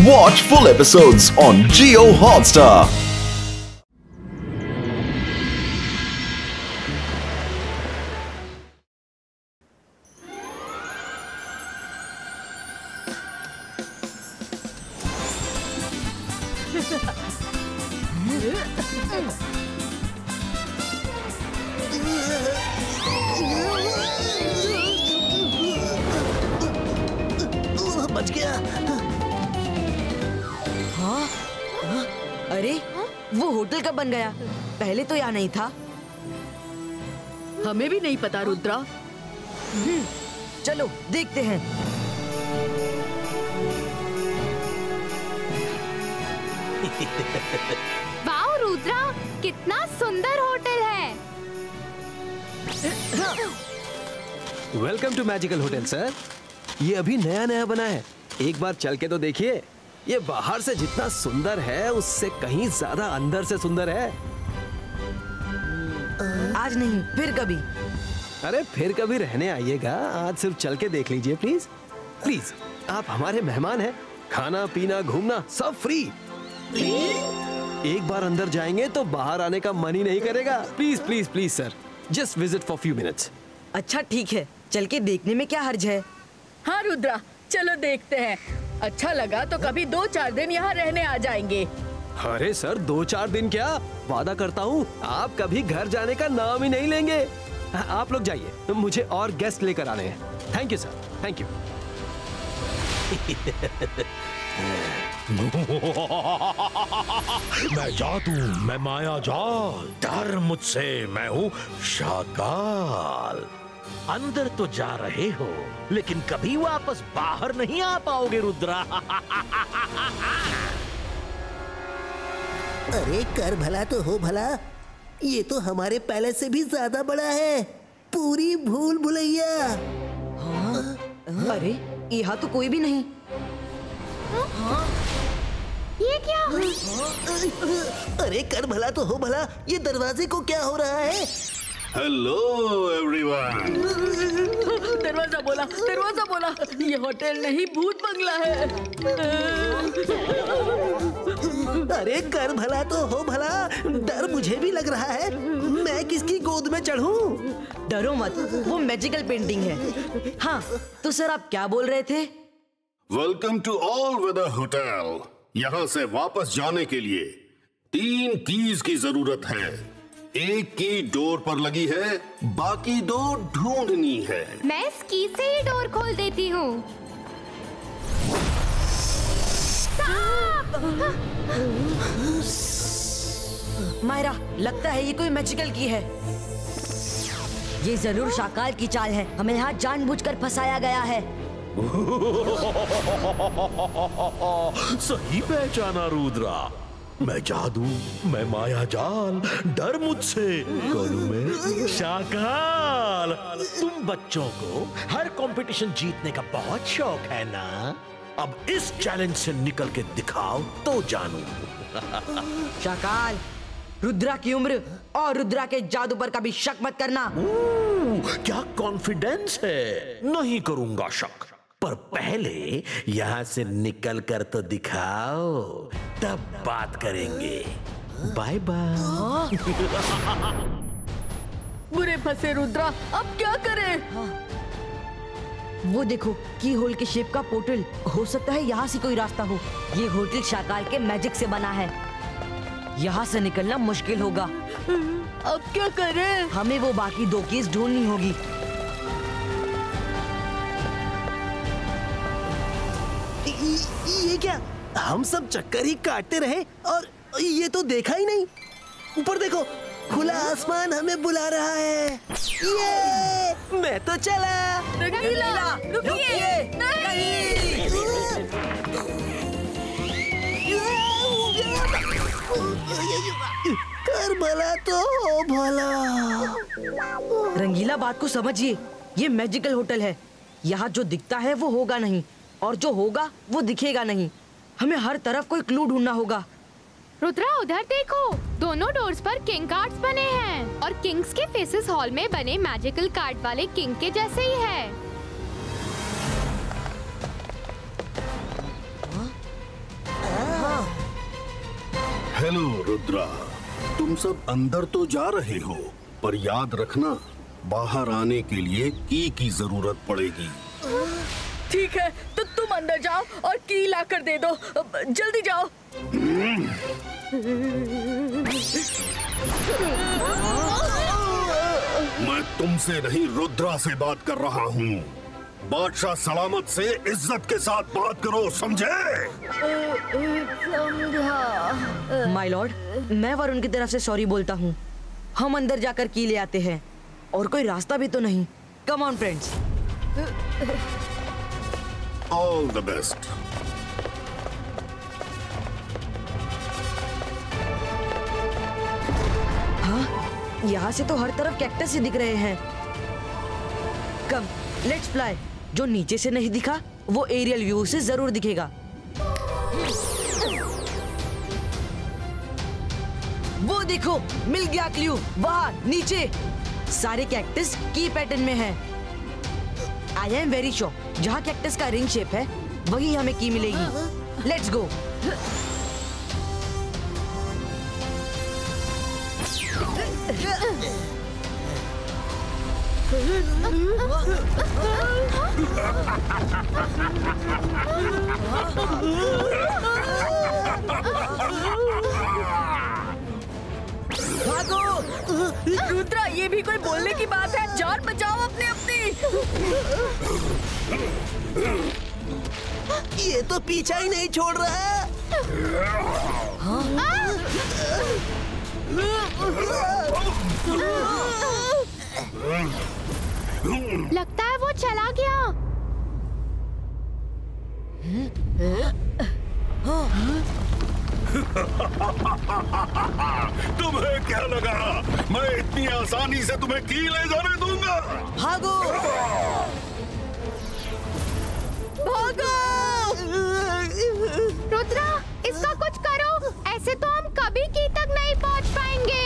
Watch full episodes on Jio Hotstar. बच गया। हाँ? अरे वो होटल कब बन गया? पहले तो यहाँ नहीं था। हमें भी नहीं पता रुद्रा। चलो देखते हैं। वाओ रुद्रा, कितना सुंदर होटल है। Welcome to magical hotel sir. ये अभी नया नया बना है, एक बार चल के तो देखिए। ये बाहर से जितना सुंदर है उससे कहीं ज्यादा अंदर से सुंदर है। आज नहीं, फिर कभी। अरे फिर कभी रहने आइएगा, आज सिर्फ चल के देख लीजिए प्लीज। प्लीज, आप हमारे मेहमान हैं, खाना पीना घूमना सब फ्री। एक बार अंदर जाएंगे तो बाहर आने का मन ही नहीं करेगा। Please please please sir, just visit for few minutes. अच्छा ठीक है, चल के देखने में क्या हर्ज है। हाँ रुद्रा, चलो देखते हैं। अच्छा लगा तो कभी 2-4 दिन यहाँ रहने आ जाएंगे। अरे सर 2-4 दिन क्या, वादा करता हूँ आप कभी घर जाने का नाम ही नहीं लेंगे। आप लोग जाइए, मुझे और गेस्ट लेकर आने हैं। Thank you sir, thank you. मैं जादू, मैं माया जाल, डर मुझसे, मैं हूँ शाकाल। अंदर तो जा रहे हो लेकिन कभी वापस बाहर नहीं आ पाओगे रुद्रा। अरे कर भला तो हो भला, ये तो हमारे पैलेस से भी ज्यादा बड़ा है। पूरी भूल भुलैया। अरे यहाँ तो कोई भी नहीं। ये क्या? अरे कर भला तो हो भला, ये दरवाजे को क्या हो रहा है? Hello everyone. दरवाजा बोला, दरवाजा बोला। ये होटल नहीं, भूत बंगला है। अरे कर भला तो हो भला, डर मुझे भी लग रहा है। मैं किसकी गोद में चढ़ूं? डरो मत, वो मैजिकल पेंटिंग है। हाँ तो सर आप क्या बोल रहे थे? Welcome to all weather hotel. यहाँ से वापस जाने के लिए 3 कीज की जरूरत है। एक की डोर पर लगी है, बाकी 2 ढूंढनी है। मैं इस की से ही डोर खोल देती हूँ। मायरा, लगता है ये कोई मैजिकल की है। ये जरूर शाकाल की चाल है, हमें यहाँ जानबूझकर फंसाया गया है। सही पहचाना रुद्रा। मैं जादू, मैं माया जाल, डर मुझसे, कौन हूं मैं? शाकाल। तुम बच्चों को हर कंपटीशन जीतने का बहुत शौक है ना? अब इस चैलेंज से निकल के दिखाओ तो जानू। शाकाल, रुद्रा की उम्र और रुद्रा के जादू पर कभी शक मत करना। क्या कॉन्फिडेंस है, नहीं करूंगा शक। पर पहले यहाँ से निकल कर तो दिखाओ, तब बात करेंगे। Bye bye. बुरे फंसे रुद्रा, अब क्या करें? वो देखो, की होल के शेप का पोर्टल। हो सकता है यहाँ से कोई रास्ता हो। ये होटल शाकाल के मैजिक से बना है, यहाँ से निकलना मुश्किल होगा। अब क्या करें? हमें वो बाकी 2 कीज ढूंढनी होगी। ये क्या, हम सब चक्कर ही काटते रहे और ये तो देखा ही नहीं। ऊपर देखो, खुला आसमान हमें बुला रहा है। ये मैं तो चला। रंगीला, रुकिए। नहीं। कर भला तो हो भला। रंगीला बात को समझिए, ये मैजिकल होटल है। यहाँ जो दिखता है वो होगा नहीं, और जो होगा वो दिखेगा नहीं। हमें हर तरफ कोई क्लू ढूंढना होगा। रुद्रा उधर देखो, दोनों डोर्स पर किंग कार्ड्स बने हैं और किंग्स के फेसेस हॉल में बने मैजिकल कार्ड वाले किंग के जैसे ही है। हेलो रुद्रा, तुम सब अंदर तो जा रहे हो, पर याद रखना बाहर आने के लिए की जरूरत पड़ेगी। ठीक है, तो तुम अंदर जाओ और की ला कर दे दो। जल्दी जाओ। मैं तुमसे नहीं रुद्रा से बात कर रहा हूँ। बादशाह सलामत से इज्जत के साथ बात करो, समझे? माय लॉर्ड, मैं वरुण की तरफ से सॉरी बोलता हूँ। हम अंदर जाकर की ले आते हैं, और कोई रास्ता भी तो नहीं। Come on friends. All the best. हाँ, यहाँ से तो हर तरफ कैक्टस ही दिख रहे हैं। कम, लेट्स फ्लाई। जो नीचे से नहीं दिखा वो एरियल व्यू से जरूर दिखेगा। वो देखो, मिल गया क्लू। वहाँ नीचे सारे कैक्टस की पैटर्न में है। आई एम वेरी श्योर जहाँ कैक्टस का रिंग शेप है वही हमें की मिलेगी। Let's go. रुद्रा, ये भी कोई बोलने की बात है? जान बचाओ अपनी अपनी। ये तो पीछा ही नहीं छोड़ रहा है। लगता है वो चला गया। तुम्हें क्या लगा मैं इतनी आसानी से तुम्हें की ले जाने दूंगा? भागो, भागो! रुद्रा, इसका कुछ करो। ऐसे तो हम कभी की तक नहीं पहुंच पाएंगे।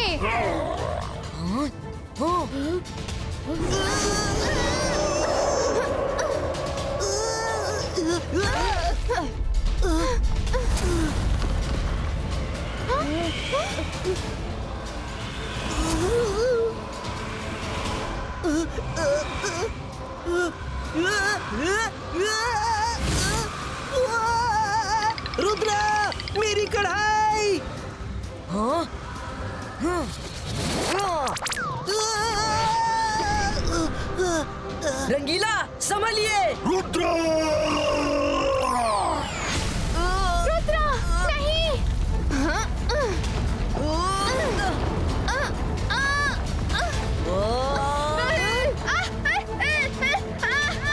रुद्रा, मेरी कढ़ाई! रंगीला संभलिए। रुद्रा! रुद्रा, नहीं।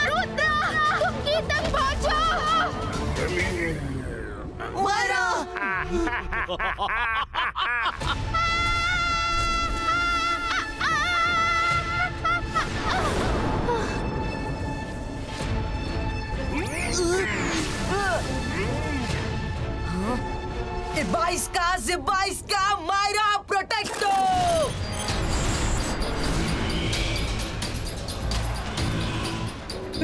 रुद्रा, तुम की तक पहुंचो। मारा! Zibais का मायरा प्रोटेक्टो।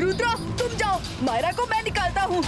रुद्रा, तुम जाओ, मायरा को मैं निकालता हूँ।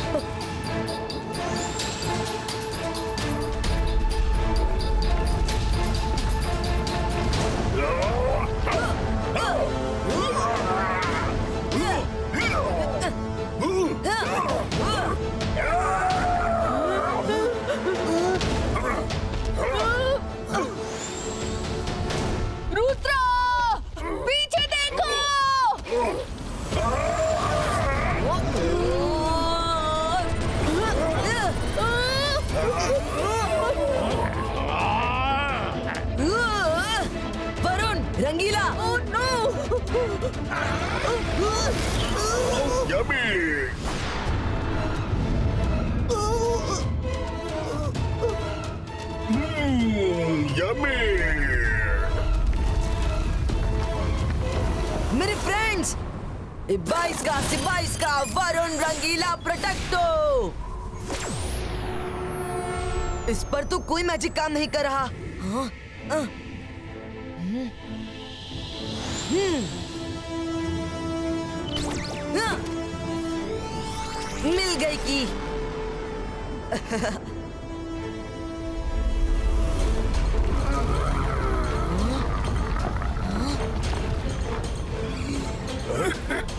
रंगीला, oh, no! Yummy! Yummy! मेरे फ्रेंड्स, 22 का वरुण रंगीला प्रोटेक्टो। इस पर तो कोई मैजिक काम नहीं कर रहा। मिल गई की।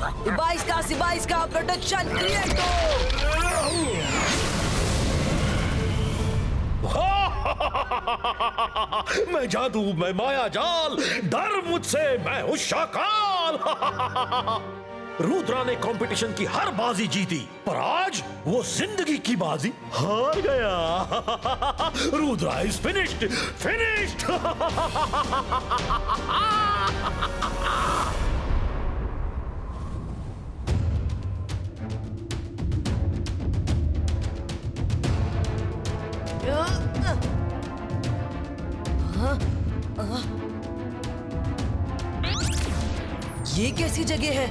22 का प्रोटेक्शन क्रिएट मैं जादू, मैं माया जाल, डर मुझसे, मैं हूं शाकाल। रुद्रा ने कंपटीशन की हर बाजी जीती, पर आज वो जिंदगी की बाजी हार गया। Rudra is finished, finished. ये कैसी जगह है?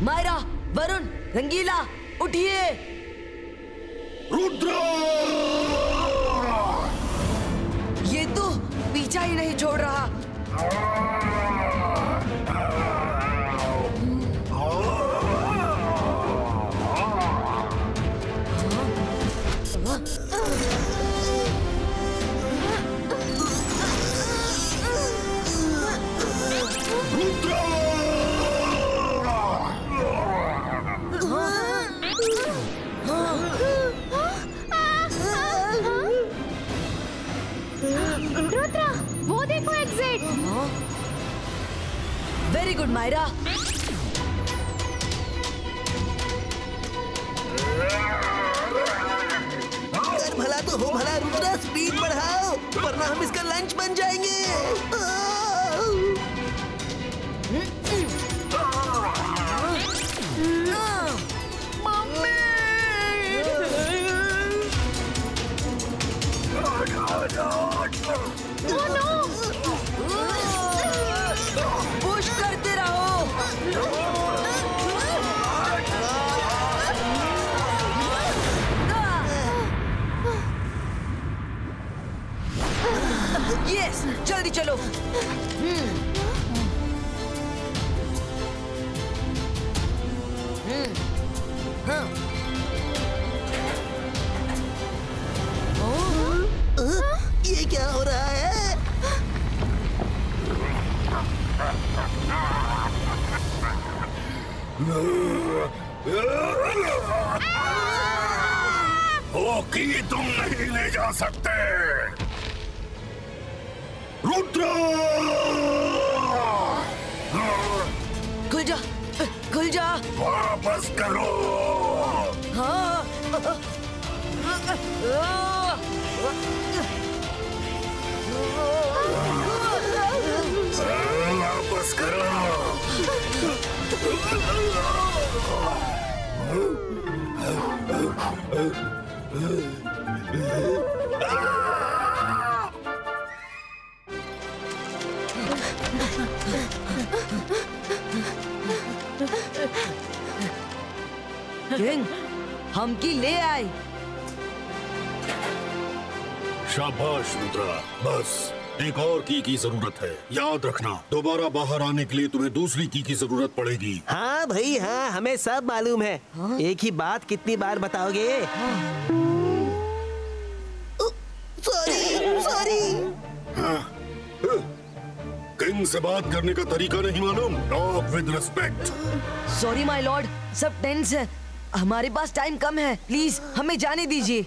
मायरा, वरुण, रंगीला, उठिए। रुद्रा! ये तो पीछा ही नहीं छोड़ रहा। रुद्रा, वो देखो एग्जिट। Very good Myra. अगर भला तो हो भला रुद्रा, स्पीड बढ़ाओ वरना हम इसका लंच बन जाएंगे। पुश करते रहो। यस, जल्दी चलो। ये क्या हो रहा है? होकी तुम नहीं ले जा सकते। रुद्रा! खुल जा, खुल जा। वापस करो। हाँ। वापस करो। किंग, हम की ले आए। शाबाश रुद्रा, बस एक और की जरूरत है। याद रखना, दोबारा बाहर आने के लिए तुम्हें दूसरी की जरूरत पड़ेगी। हाँ भाई हाँ, हमें सब मालूम है। एक ही बात कितनी बार बताओगे? Sorry sorry. किंग से बात करने का तरीका नहीं मालूम? Talk with respect. Sorry my Lord, सब टेंस है। हमारे पास टाइम कम है, प्लीज हमें जाने दीजिए।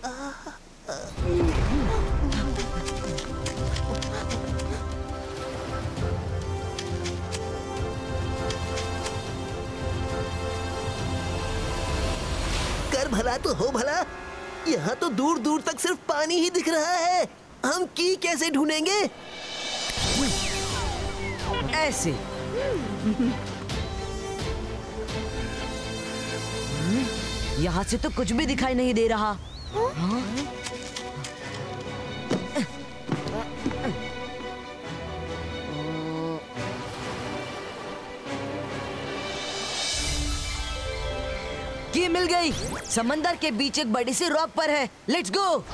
कर भला तो हो भला, यहाँ तो दूर दूर तक सिर्फ पानी ही दिख रहा है। हम की कैसे ढूंढेंगे? ऐसे। यहाँ से तो कुछ भी दिखाई नहीं दे रहा। की मिल गई। समंदर के बीच एक बड़ी सी रॉक पर है। Let's go.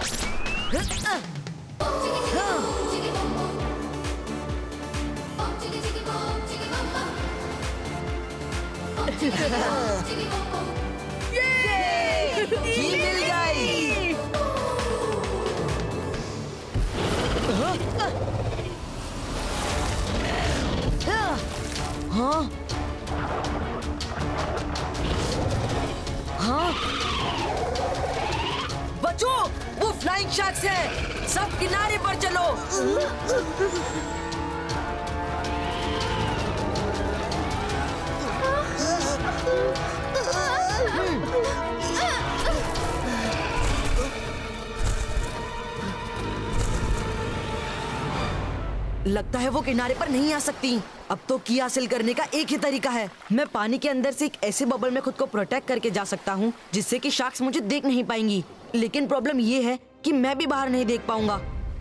की मिल गई। फ्लाइंग शार्क्स है। सब किनारे पर चलो। लगता है वो किनारे पर नहीं आ सकती। अब तो की हासिल करने का एक ही तरीका है। मैं पानी के अंदर से एक ऐसे बबल में खुद को प्रोटेक्ट करके जा सकता हूँ जिससे कि शार्क्स मुझे देख नहीं पाएंगी। लेकिन प्रॉब्लम ये है कि मैं भी बाहर नहीं देख पाऊंगा।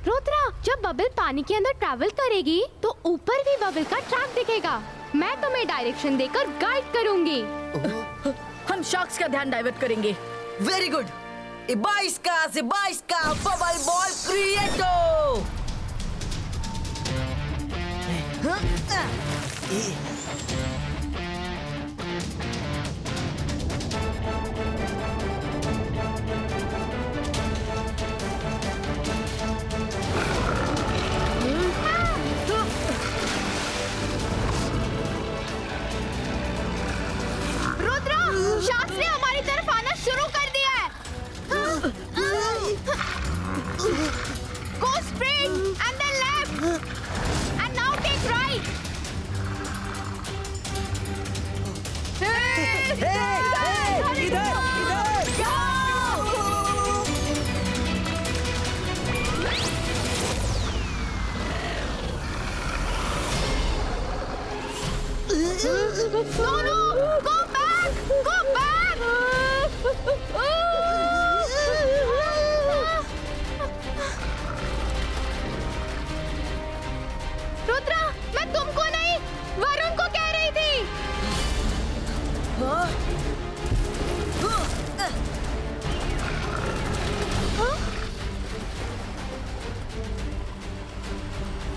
रुद्रा, जब बबल पानी के अंदर ट्रैवल करेगी तो ऊपर भी बबल का ट्रैक दिखेगा। मैं तुम्हें डायरेक्शन देकर गाइड करूंगी। हम शार्क्स का ध्यान डाइवर्ट करेंगे। Very good. इबाइस्का बबल बॉल क्रिएटो। रुद्रा, शार्क्स ने हमारी तरफ आना शुरू कर दिया है। Go straight and then left and now take right. No, go back, go back. Rudra, मैं तुमको नहीं, वरुण को कह रही थी।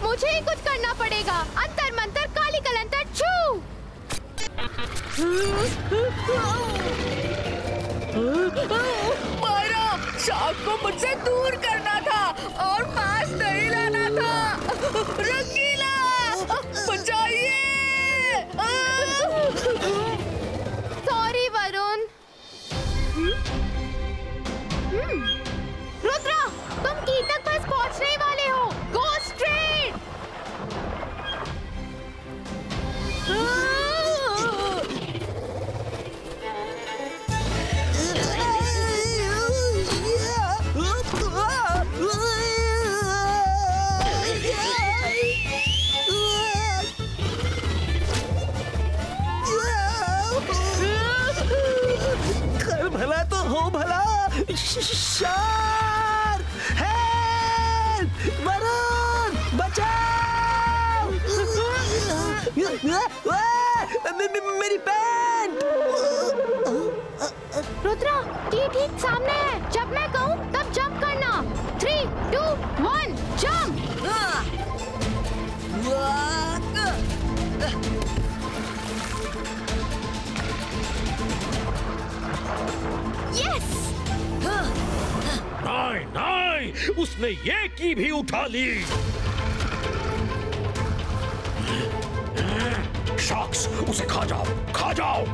मुझे ही कुछ करना पड़ेगा। अंतर मंतर काली कलंतर छू। मायरा, शार्क को मुझसे दूर करना था और पास नहीं लाना था। रंगीला, बचाइए। सॉरी वरुण। रुद्रा, तुम की तक बस पहुंचने वाले हो। Go straight. कर भला तो हो भला। Shark, help! वरुण, बचाओ! मेरी पैंट! रुद्रा, ये ठीक सामने है। जब मैं कहूँ तब जंप करना। 3, 2, 1, जंप! यस! नहीं नहीं, उसने ये की भी उठा ली। शार्क्स, उसे खा जाओ, खा जाओ।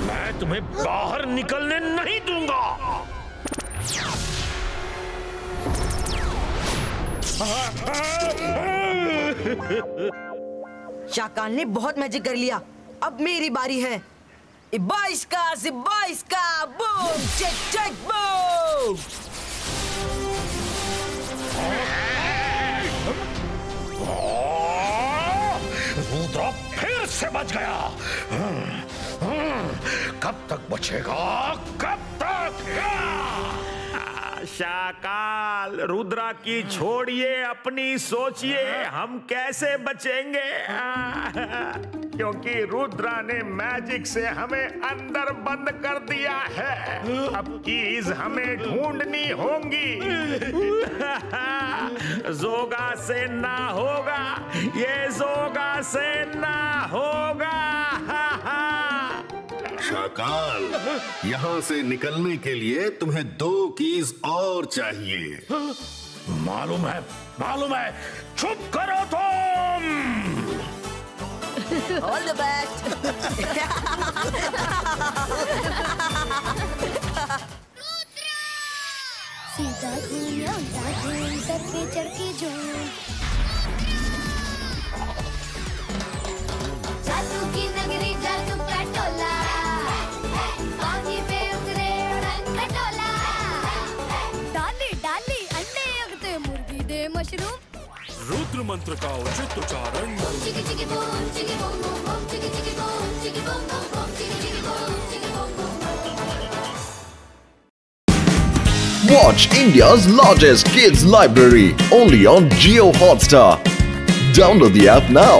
मैं तुम्हें बाहर निकलने नहीं दूंगा। शाकाल ने बहुत मैजिक कर लिया। अब मेरी बारी है। इबाइस्का, boom, check check boom. Rudra फिर से बच गया। कब तक बचेगा? कब तक? शाकाल, रुद्रा की छोड़िए, अपनी सोचिए हम कैसे बचेंगे। क्योंकि रुद्रा ने मैजिक से हमें अंदर बंद कर दिया है। अब कीज हमें ढूंढनी होंगी। जोगा से ना होगा, ये जोगा से ना होगा। शाकाल, यहाँ से निकलने के लिए तुम्हें 2 कीज और चाहिए। मालूम है। चुप करो तुम। All the best. सीधा घूम या उल्टा घूम, सर पे चढ़ के झूम। जादू की नगरी, जादू का टोला, पानी पे उतरे उड़न खटोला। डाली डाली अंडे अगते, मुर्गी दे मशरूम। रुद्र मंत्र का उचित उच्चारण। चिकी चिकी बूम, चिकी बूम बूम बूम, चिकी चिकी बूम, चिकी बूम बूम बूम, चिकी चिकी बूम, चिकी boom boom. Watch India's largest kids library only on Jio Hotstar. Download the app now.